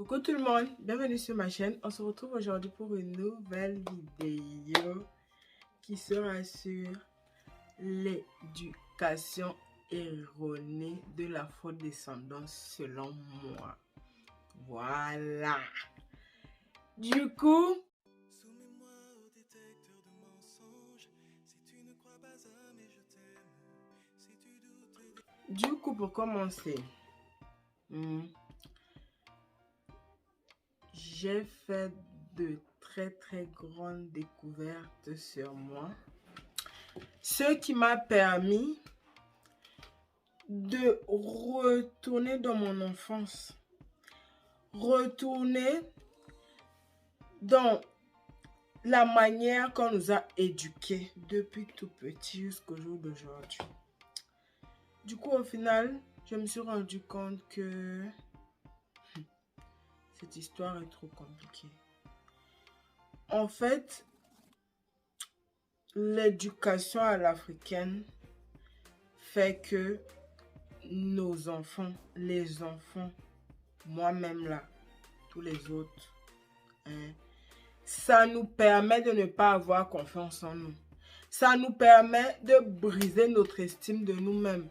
Coucou tout le monde, bienvenue sur ma chaîne. On se retrouve aujourd'hui pour une nouvelle vidéo qui sera sur l'éducation erronée de l'afrodescendance selon moi. Voilà. Du coup, Soumets-moi au détecteur de mensonges. Si tu ne crois pas à mais je t'aime. Si tu doutes pour commencer, j'ai fait de très grandes découvertes sur moi, ce qui m'a permis de retourner dans mon enfance, retourner dans la manière qu'on nous a éduqués depuis tout petit jusqu'au jour d'aujourd'hui. Du coup, au final, je me suis rendu compte que cette histoire est trop compliquée. En fait, l'éducation à l'africaine fait que nos enfants, les enfants, moi-même là, tous les autres, ça nous permet de ne pas avoir confiance en nous. Ça nous permet de briser notre estime de nous-mêmes,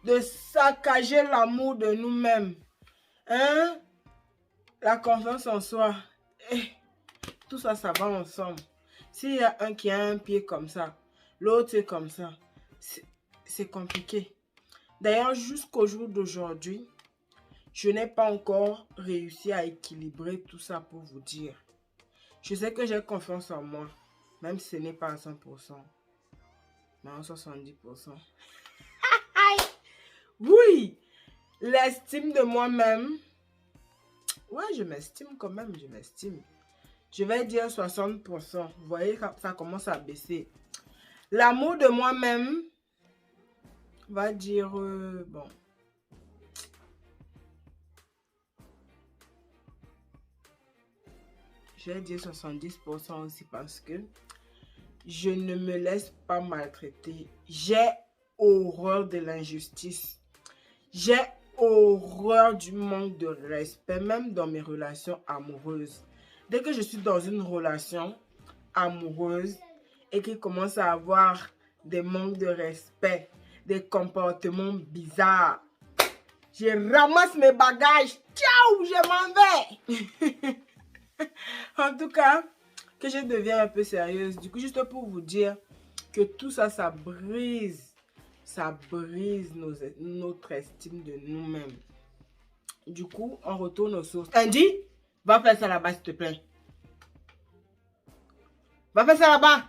de saccager l'amour de nous-mêmes. La confiance en soi, tout ça, ça va ensemble. S'il y a un qui a un pied comme ça, l'autre est comme ça, c'est compliqué. D'ailleurs, jusqu'au jour d'aujourd'hui, je n'ai pas encore réussi à équilibrer tout ça pour vous dire. Je sais que j'ai confiance en moi, même si ce n'est pas à 100%, mais à 70%. Oui, l'estime de moi-même, ouais, je m'estime quand même, je m'estime. Je vais dire 60%. Vous voyez, ça commence à baisser. L'amour de moi-même va dire, bon. Je vais dire 70% aussi parce que je ne me laisse pas maltraiter. J'ai horreur de l'injustice. J'ai horreur du manque de respect, même dans mes relations amoureuses. Dès que je suis dans une relation amoureuse et qu'il commence à avoir des manques de respect, des comportements bizarres, je ramasse mes bagages. Ciao, je m'en vais. En tout cas, que je deviens un peu sérieuse. Du coup, juste pour vous dire que tout ça, ça brise notre estime de nous-mêmes. Du coup, on retourne aux sources. Andy, va faire ça là-bas, s'il te plaît. Va faire ça là-bas.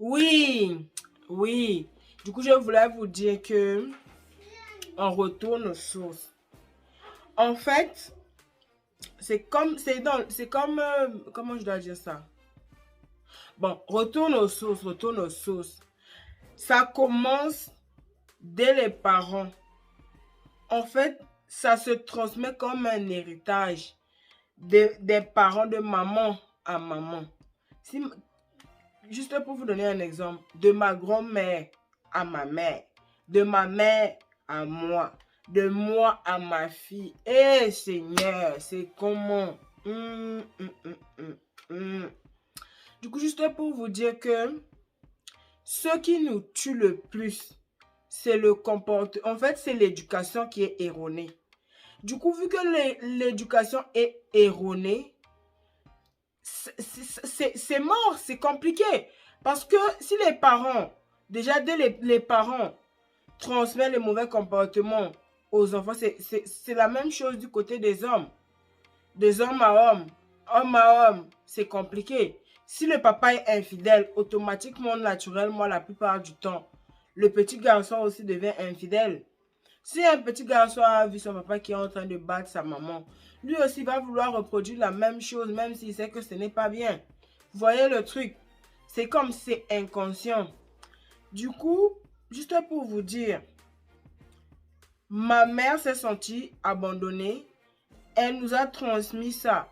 Oui, oui. Du coup, je voulais vous dire que on retourne aux sources. En fait, c'est comme, comment je dois dire ça? Bon, retourne aux sources. Ça commence dès les parents. En fait, ça se transmet comme un héritage des parents de maman à maman. Juste pour vous donner un exemple, de ma grand-mère à ma mère, de ma mère à moi, de moi à ma fille. Eh Seigneur, c'est comment? Du coup, juste pour vous dire que ce qui nous tue le plus, c'est le comportement. En fait, c'est l'éducation qui est erronée. Du coup, vu que l'éducation est erronée, c'est mort, c'est compliqué. Parce que si les parents, déjà dès les parents transmettent les mauvais comportements aux enfants, c'est la même chose du côté des hommes. Des hommes à hommes, c'est compliqué. Si le papa est infidèle, automatiquement, naturellement, la plupart du temps, le petit garçon aussi devient infidèle. Si un petit garçon a vu son papa qui est en train de battre sa maman, lui aussi va vouloir reproduire la même chose, même s'il sait que ce n'est pas bien. Vous voyez le truc? C'est comme c'est inconscient. Du coup, juste pour vous dire, ma mère s'est sentie abandonnée. Elle nous a transmis ça.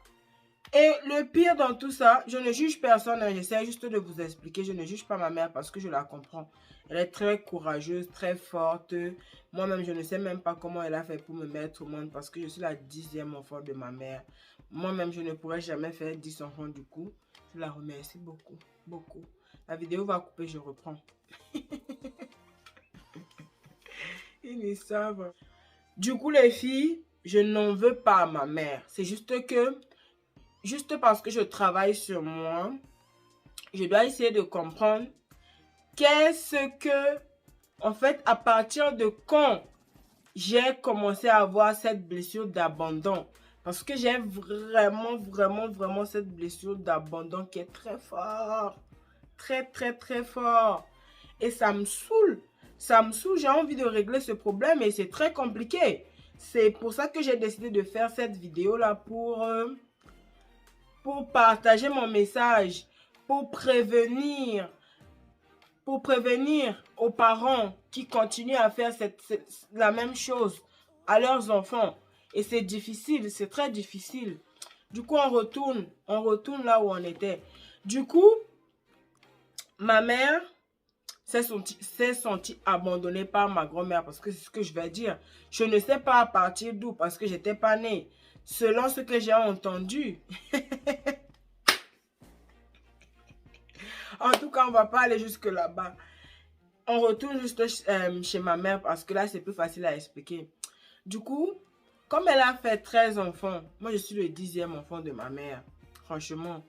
Et le pire dans tout ça, je ne juge personne, hein, j'essaie juste de vous expliquer. Je ne juge pas ma mère parce que je la comprends. Elle est très courageuse, très forte. Moi-même, je ne sais même pas comment elle a fait pour me mettre au monde parce que je suis la 10e enfant de ma mère. Moi-même, je ne pourrais jamais faire 10 enfants du coup. Je la remercie beaucoup, beaucoup. La vidéo va couper, je reprends. Ils ne savent. Du coup, les filles, je n'en veux pas à ma mère. C'est juste que, juste parce que je travaille sur moi, je dois essayer de comprendre qu'est-ce que, en fait, à partir de quand j'ai commencé à avoir cette blessure d'abandon. Parce que j'ai vraiment cette blessure d'abandon qui est très fort. Très fort. Et ça me saoule. Ça me saoule. J'ai envie de régler ce problème et c'est très compliqué. C'est pour ça que j'ai décidé de faire cette vidéo-là pour partager mon message, pour prévenir aux parents qui continuent à faire la même chose à leurs enfants. Et c'est difficile, c'est très difficile. Du coup, on retourne là où on était. Du coup, ma mère s'est sentie abandonnée par ma grand-mère parce que c'est ce que je vais dire. Je ne sais pas à partir d'où parce que j'étais pas née. Selon ce que j'ai entendu. En tout cas, on va pas aller jusque là-bas. On retourne juste chez ma mère parce que là, c'est plus facile à expliquer. Du coup, comme elle a fait 13 enfants, moi, je suis le 10e enfant de ma mère. Franchement.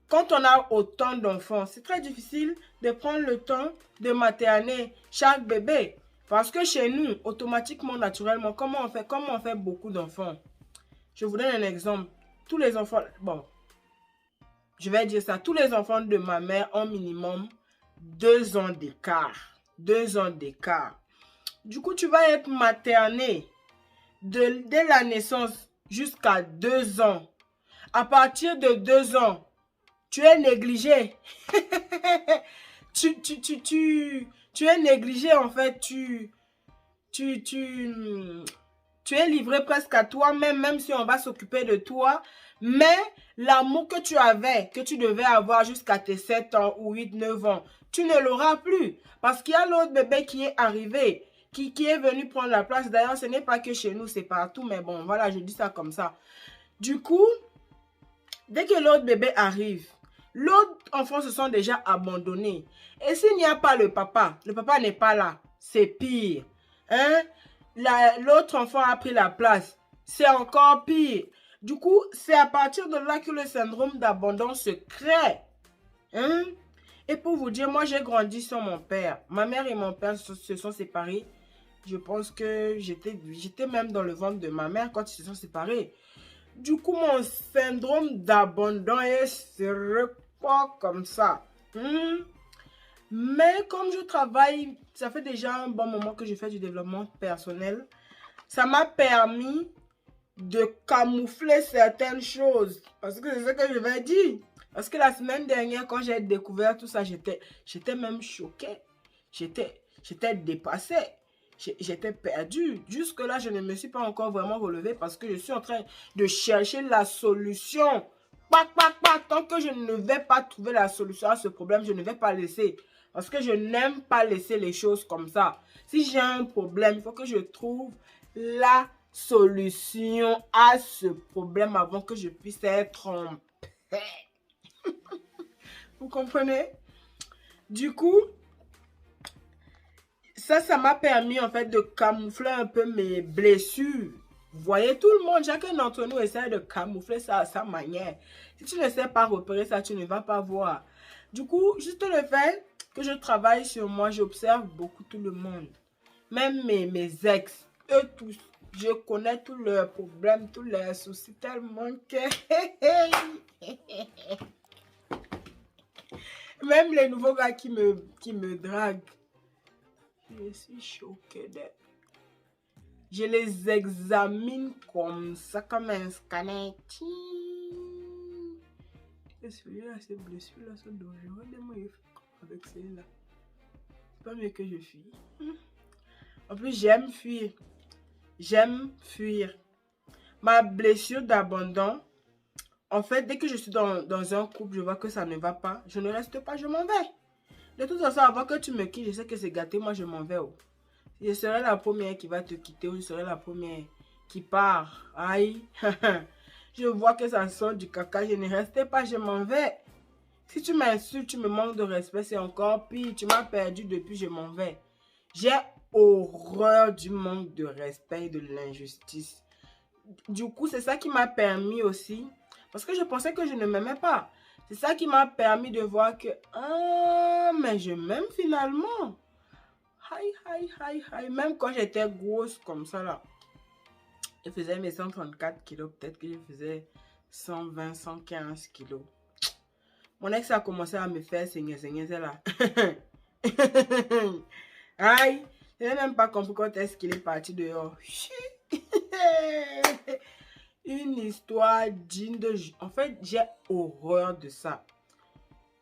Quand on a autant d'enfants, c'est très difficile de prendre le temps de materner chaque bébé. Parce que chez nous, automatiquement, naturellement, comment on fait beaucoup d'enfants? Je vous donne un exemple. Tous les enfants, bon, je vais dire ça, tous les enfants de ma mère ont minimum 2 ans d'écart. 2 ans d'écart. Du coup, tu vas être materné dès la naissance jusqu'à 2 ans. À partir de 2 ans, tu es négligé. tu es négligé en fait. Tu es livré presque à toi-même, même si on va s'occuper de toi. Mais l'amour que tu avais, que tu devais avoir jusqu'à tes 7 ans ou 8, 9 ans, tu ne l'auras plus. Parce qu'il y a l'autre bébé qui est arrivé, qui est venu prendre la place. D'ailleurs, ce n'est pas que chez nous, c'est partout. Mais bon, voilà, je dis ça comme ça. Du coup, dès que l'autre bébé arrive, l'autre enfant se sont déjà abandonnés. Et s'il n'y a pas le papa n'est pas là, c'est pire. Hein? L'autre enfant a pris la place, c'est encore pire. Du coup, c'est à partir de là que le syndrome d'abandon se crée. Hein? Et pour vous dire, moi j'ai grandi sans mon père. Ma mère et mon père se sont séparés. Je pense que j'étais même dans le ventre de ma mère quand ils se sont séparés. Du coup, mon syndrome d'abandon est fort comme ça. Mais comme je travaille, ça fait déjà un bon moment que je fais du développement personnel. Ça m'a permis de camoufler certaines choses. Parce que c'est ce que je vais dire. Parce que la semaine dernière, quand j'ai découvert tout ça, j'étais même choquée. J'étais dépassée. J'étais perdue. Jusque-là, je ne me suis pas encore vraiment relevée parce que je suis en train de chercher la solution. Tant que je ne vais pas trouver la solution à ce problème, je ne vais pas laisser. Parce que je n'aime pas laisser les choses comme ça. Si j'ai un problème, il faut que je trouve la solution à ce problème avant que je puisse être en paix. Vous comprenez? Du coup, ça m'a permis en fait de camoufler un peu mes blessures. Vous voyez, tout le monde, chacun d'entre nous essaie de camoufler ça à sa manière. Si tu ne sais pas repérer ça, tu ne vas pas voir. Du coup, juste le fait que je travaille sur moi, j'observe beaucoup tout le monde. Même mes ex, eux tous, je connais tous leurs problèmes, tous leurs soucis tellement que... Même les nouveaux gars qui me draguent. Je suis choquée d'eux. Je les examine comme ça, comme un scanner. Et celui-là, ces blessures-là sont dangereuses. Moi, je fais avec celle-là. C'est pas mieux que je fuis. En plus, j'aime fuir. J'aime fuir. Ma blessure d'abandon, En fait, dès que je suis dans un couple, je vois que ça ne va pas. Je ne reste pas, je m'en vais. De toute façon, avant que tu me quittes, je sais que c'est gâté, moi je m'en vais. Oh. Je serai la première qui va te quitter ou je serai la première qui part. Aïe. Je vois que ça sort du caca, je ne reste pas, je m'en vais. Si tu m'insultes, tu me manques de respect, c'est encore pire. Tu m'as perdu depuis, je m'en vais. J'ai horreur du manque de respect et de l'injustice. Du coup, c'est ça qui m'a permis aussi, parce que je pensais que je ne m'aimais pas. C'est ça qui m'a permis de voir que, ah, mais je m'aime finalement. Aïe, aïe, aïe, aïe. Même quand j'étais grosse comme ça là, je faisais mes 134 kilos, peut-être que je faisais 120, 115 kilos. Mon ex a commencé à me faire saigner là. Aïe, je n'ai même pas compris quand est-ce qu'il est parti dehors. Une histoire digne de... En fait, j'ai horreur de ça.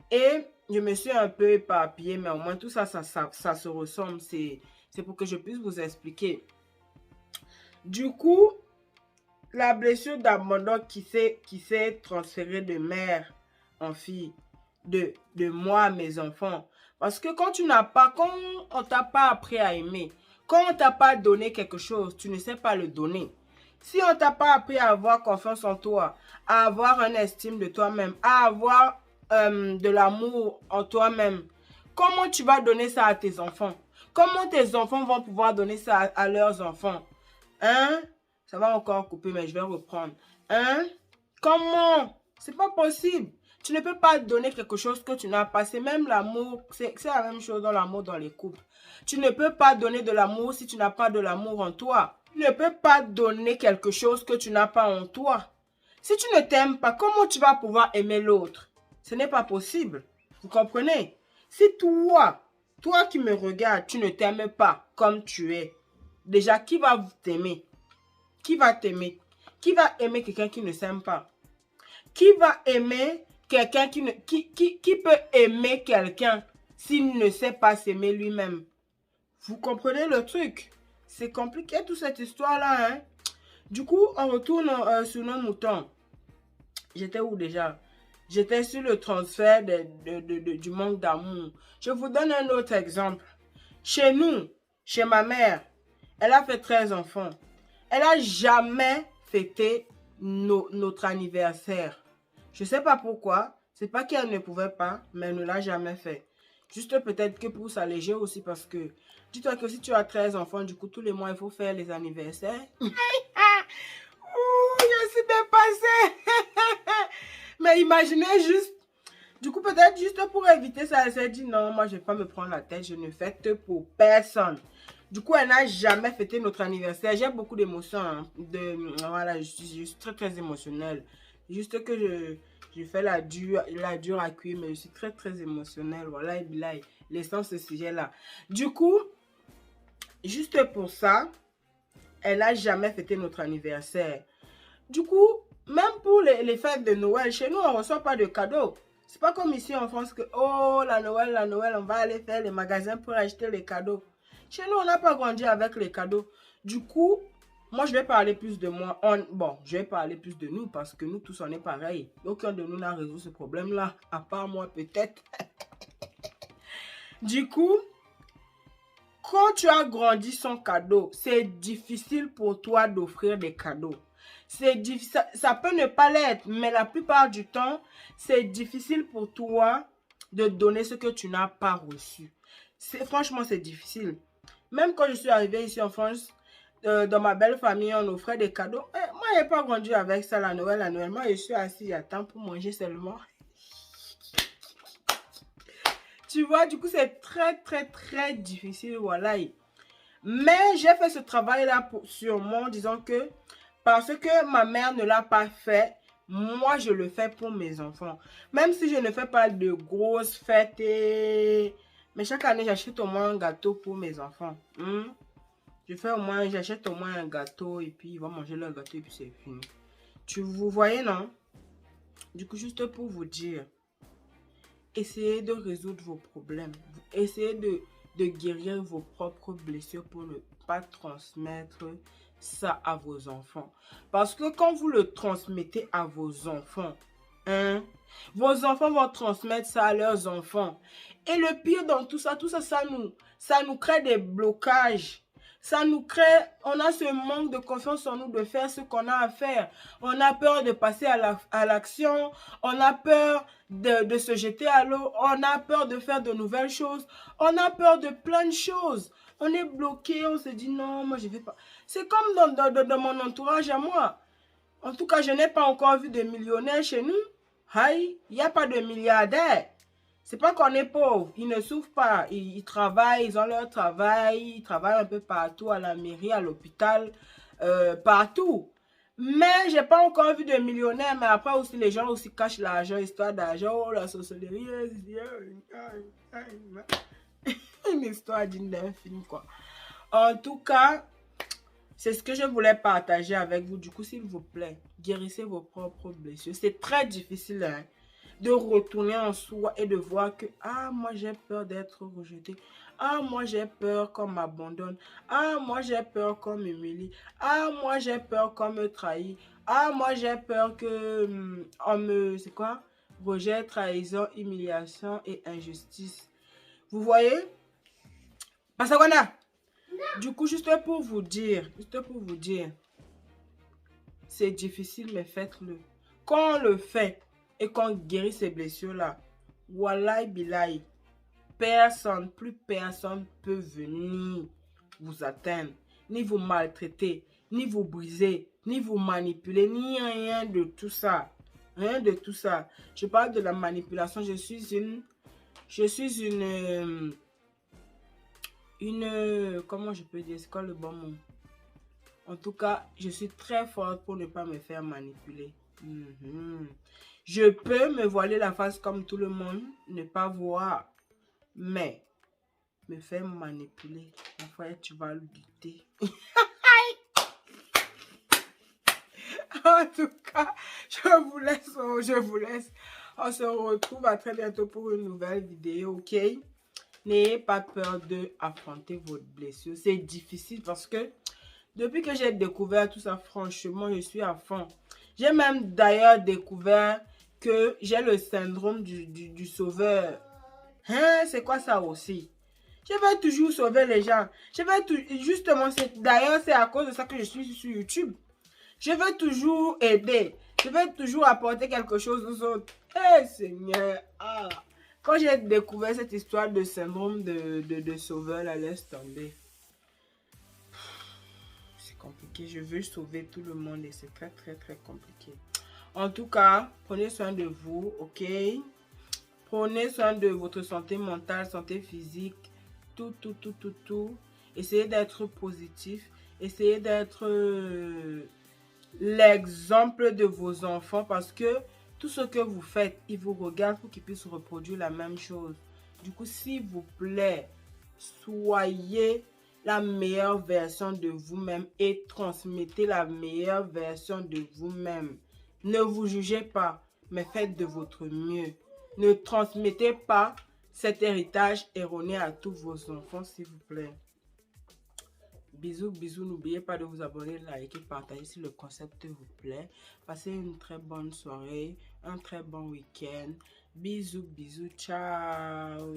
Et je me suis un peu éparpillée, mais au moins tout ça, ça se ressemble. C'est pour que je puisse vous expliquer. Du coup, la blessure d'abandon qui s'est transférée de mère en fille, de moi à mes enfants. Parce que quand tu n'as pas, quand on t'a pas appris à aimer, quand on t'a pas donné quelque chose, tu ne sais pas le donner. Si on t'a pas appris à avoir confiance en toi, à avoir une estime de toi-même, à avoir de l'amour en toi-même, comment tu vas donner ça à tes enfants? Comment tes enfants vont pouvoir donner ça à leurs enfants? Hein? Ça va encore couper, mais je vais reprendre. Hein? Comment? C'est pas possible. Tu ne peux pas donner quelque chose que tu n'as pas. C'est même l'amour. C'est la même chose dans l'amour dans les couples. Tu ne peux pas donner de l'amour si tu n'as pas de l'amour en toi. Tu ne peux pas donner quelque chose que tu n'as pas en toi. Si tu ne t'aimes pas, comment tu vas pouvoir aimer l'autre? Ce n'est pas possible. Vous comprenez? Si toi qui me regardes, tu ne t'aimes pas comme tu es, déjà, qui va t'aimer? Qui va t'aimer? Qui va aimer quelqu'un qui ne s'aime pas? Qui va aimer quelqu'un qui peut aimer quelqu'un s'il ne sait pas s'aimer lui-même? Vous comprenez le truc? C'est compliqué toute cette histoire-là, hein? Du coup, on retourne sur nos moutons. J'étais où déjà? J'étais sur le transfert du manque d'amour. Je vous donne un autre exemple. Chez nous, chez ma mère, elle a fait 13 enfants. Elle n'a jamais fêté notre anniversaire. Je ne sais pas pourquoi. C'est pas qu'elle ne pouvait pas, mais elle ne l'a jamais fait. Juste peut-être que pour s'alléger aussi parce que... Dis-toi que si tu as 13 enfants, du coup, tous les mois, il faut faire les anniversaires. Ouh, je suis dépassée. Mais imaginez juste... Du coup, peut-être juste pour éviter ça, elle s'est dit non, moi, je ne vais pas me prendre la tête. Je ne fête pour personne. Du coup, elle n'a jamais fêté notre anniversaire. J'ai beaucoup d'émotions. Hein, voilà, je suis très, très émotionnelle. Juste que je fais la dure à cuire, mais je suis très, très émotionnelle. Voilà, et là, laissons ce sujet-là. Du coup, juste pour ça, elle n'a jamais fêté notre anniversaire. Du coup, même pour les fêtes de Noël, chez nous, on ne reçoit pas de cadeaux. C'est pas comme ici en France que, oh, la Noël, on va aller faire les magasins pour acheter les cadeaux. Chez nous, on n'a pas grandi avec les cadeaux. Du coup, moi, je vais parler plus de moi. Bon, je vais parler plus de nous parce que nous tous, on est pareil. Aucun de nous n'a résolu ce problème-là, à part moi peut-être. Du coup, quand tu as grandi sans cadeau, c'est difficile pour toi d'offrir des cadeaux. Ça peut ne pas l'être, mais la plupart du temps, c'est difficile pour toi de donner ce que tu n'as pas reçu. Franchement, c'est difficile. Même quand je suis arrivée ici en France, dans ma belle famille, on offrait des cadeaux. Moi, je n'ai pas grandi avec ça la Noël. Moi, je suis assise, j'attends pour manger seulement. Tu vois, du coup, c'est très, très, très difficile, voilà. Mais j'ai fait ce travail-là sur moi, disant que parce que ma mère ne l'a pas fait, moi, je le fais pour mes enfants. Même si je ne fais pas de grosses fêtes, mais chaque année, j'achète au moins un gâteau pour mes enfants. J'achète au moins un gâteau et puis ils vont manger leur gâteau et puis c'est fini. Vous voyez, non? Du coup, juste pour vous dire, essayez de résoudre vos problèmes. Essayez de guérir vos propres blessures pour ne pas transmettre ça à vos enfants. Parce que quand vous le transmettez à vos enfants, hein, vos enfants vont transmettre ça à leurs enfants. Et le pire dans tout ça, ça nous crée des blocages. Ça nous crée, on a ce manque de confiance en nous de faire ce qu'on a à faire. On a peur de passer à l'action. On a peur de se jeter à l'eau. On a peur de faire de nouvelles choses. On a peur de plein de choses. On est bloqué, on se dit non, moi je ne vais pas. C'est comme dans mon entourage à moi. En tout cas, je n'ai pas encore vu de millionnaires chez nous. Aïe, il n'y a pas de milliardaires. C'est pas qu'on est pauvre, ils ne souffrent pas, ils travaillent, ils ont leur travail, ils travaillent un peu partout, à la mairie, à l'hôpital, partout. Mais j'ai pas encore vu de millionnaires, mais après aussi les gens aussi cachent l'argent, histoire d'argent, oh la sorcellerie, une histoire digne d'un film quoi. En tout cas, c'est ce que je voulais partager avec vous. Du coup, s'il vous plaît, guérissez vos propres blessures. C'est très difficile, hein, de retourner en soi et de voir que, ah, moi j'ai peur d'être rejeté. Ah, moi j'ai peur qu'on m'abandonne. Ah, moi j'ai peur qu'on m'humilie. Ah, moi j'ai peur qu'on me trahit. Ah, moi j'ai peur que on me, c'est quoi? Rejet, trahison, humiliation et injustice. Vous voyez? Parce qu'on a. Du coup, juste pour vous dire, c'est difficile, mais faites-le. Quand on le fait et qu'on guérit ces blessures-là, wallahi billahi, personne, plus personne peut venir vous atteindre, ni vous maltraiter, ni vous briser, ni vous manipuler, ni rien de tout ça. Rien de tout ça. Je parle de la manipulation. Je suis comment je peux dire, c'est quoi le bon mot? En tout cas, je suis très forte pour ne pas me faire manipuler. Je peux me voiler la face comme tout le monde, ne pas voir, mais me faire manipuler, en fait, tu vas le douter. En tout cas, je vous laisse. On se retrouve à très bientôt pour une nouvelle vidéo, ok? N'ayez pas peur d'affronter votre blessure. C'est difficile parce que depuis que j'ai découvert tout ça, franchement, je suis à fond. J'ai même d'ailleurs découvert que j'ai le syndrome du sauveur. Hein, c'est quoi ça aussi? Je vais toujours sauver les gens. Justement, d'ailleurs, c'est à cause de ça que je suis sur YouTube. Je veux toujours aider. Je veux toujours apporter quelque chose aux autres. Eh, Seigneur. Ah. Quand j'ai découvert cette histoire de syndrome de sauveur, la laisse tomber. C'est compliqué. Je veux sauver tout le monde et c'est très, très, très compliqué. En tout cas, prenez soin de vous, ok? Prenez soin de votre santé mentale, santé physique, tout. Essayez d'être positif. Essayez d'être l'exemple de vos enfants parce que tout ce que vous faites, ils vous regardent pour qu'ils puissent reproduire la même chose. Du coup, s'il vous plaît, soyez la meilleure version de vous-même et transmettez la meilleure version de vous-même. Ne vous jugez pas, mais faites de votre mieux. Ne transmettez pas cet héritage erroné à tous vos enfants, s'il vous plaît. Bisous, bisous. N'oubliez pas de vous abonner, liker, partager si le concept vous plaît. Passez une très bonne soirée, un très bon week-end. Bisous, bisous, ciao.